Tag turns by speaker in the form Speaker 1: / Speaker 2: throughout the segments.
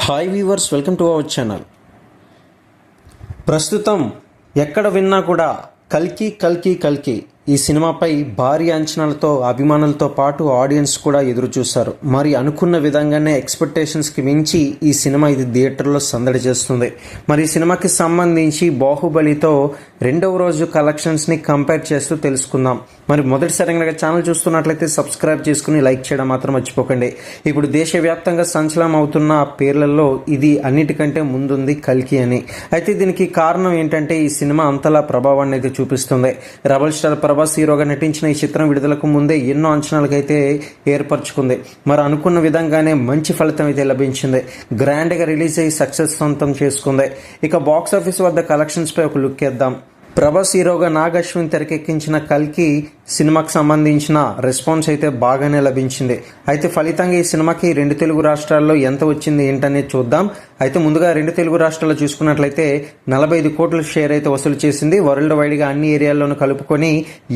Speaker 1: Hi viewers, welcome to our channel. ప్రస్తుతం ఎక్కడ విన్నా కూడా కల్కి కల్కి కల్కి ఈ సినిమాపై భారీ అంచనాలతో అభిమానులతో పాటు ఆడియన్స్ కూడా ఎదురు చూశారు. మరి అనుకున్న విధంగానే ఎక్స్పెక్టేషన్స్కి మించి ఈ సినిమా ఇది థియేటర్లో సందడి చేస్తుంది. మరి ఈ సినిమాకి సంబంధించి బాహుబలితో రెండవ రోజు కలెక్షన్స్ని కంపేర్ చేస్తూ తెలుసుకుందాం. మరి మొదటిసారిగా ఛానల్ చూస్తున్నట్లయితే సబ్స్క్రైబ్ చేసుకుని లైక్ చేయడం మాత్రం మర్చిపోకండి. ఇప్పుడు దేశవ్యాప్తంగా సంచలనం అవుతున్న పేర్లలో ఇది అన్నిటికంటే ముందుంది కల్కి అని. అయితే దీనికి కారణం ఏంటంటే ఈ సినిమా అంతలా ప్రభావాన్ని అయితే చూపిస్తుంది. రెబల్ స్టార్ ప్రభాస్ హీరోగా నటించిన ఈ చిత్రం విడుదలకు ముందే ఎన్నో అంచనాలకైతే ఏర్పరచుకుంది. మరి అనుకున్న విధంగానే మంచి ఫలితం అయితే లభించింది. గ్రాండ్గా రిలీజ్ అయ్యి సక్సెస్ సొంతం చేసుకుంది. ఇక బాక్సాఫీస్ వద్ద కలెక్షన్స్పై ఒక లుక్ వేద్దాం. ప్రభాస్ హీరోగా నాగ్ అశ్విన్ తెరకెక్కించిన కల్కి సినిమాకి సంబంధించిన రెస్పాన్స్ అయితే బాగానే లభించింది. అయితే ఫలితంగా ఈ సినిమాకి 2 తెలుగు రాష్ట్రాల్లో ఎంత వచ్చింది ఏంటనేది చూద్దాం. అయితే ముందుగా 2 తెలుగు రాష్ట్రాల్లో చూసుకున్నట్లయితే 45 కోట్ల షేర్ అయితే వసూలు చేసింది. వరల్డ్ వైడ్గా అన్ని ఏరియాల్లోనూ కలుపుకొని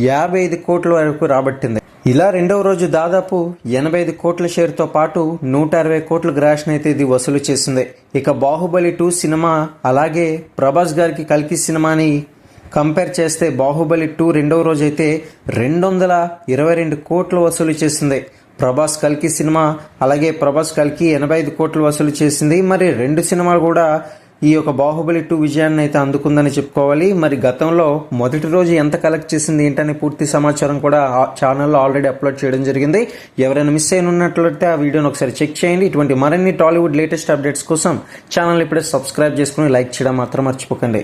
Speaker 1: 55 కోట్ల వరకు రాబట్టింది. ఇలా రెండవ రోజు దాదాపు 85 కోట్ల షేర్తో పాటు 160 కోట్ల గ్రాష్ని అయితే ఇది వసూలు చేసింది. ఇక బాహుబలి 2 సినిమా అలాగే ప్రభాస్ గారికి కల్కి సినిమాని కంపేర్ చేస్తే బాహుబలి 2 రెండవ రోజు అయితే 222 కోట్లు వసూలు చేసింది. ప్రభాస్ కల్కి సినిమా అలాగే ప్రభాస్ కల్కి 85 కోట్లు వసూలు చేసింది. మరి 2 సినిమాలు కూడా ఈ యొక్క బాహుబలి 2 విజయాన్ని అయితే అందుకుందని చెప్పుకోవాలి. మరి గతంలో మొదటి రోజు ఎంత కలెక్ట్ చేసింది ఏంటనే పూర్తి సమాచారం కూడా ఛానల్లో ఆల్రెడీ అప్లోడ్ చేయడం జరిగింది. ఎవరైనా మిస్ అయిన ఉన్నట్లయితే ఆ వీడియోని ఒకసారి చెక్ చేయండి. ఇటువంటి మరిన్ని టాలీవుడ్ లేటెస్ట్ అప్డేట్స్ కోసం ఛానల్ ఇప్పుడే సబ్స్క్రైబ్ చేసుకుని లైక్ చేయడం మాత్రం మర్చిపోకండి.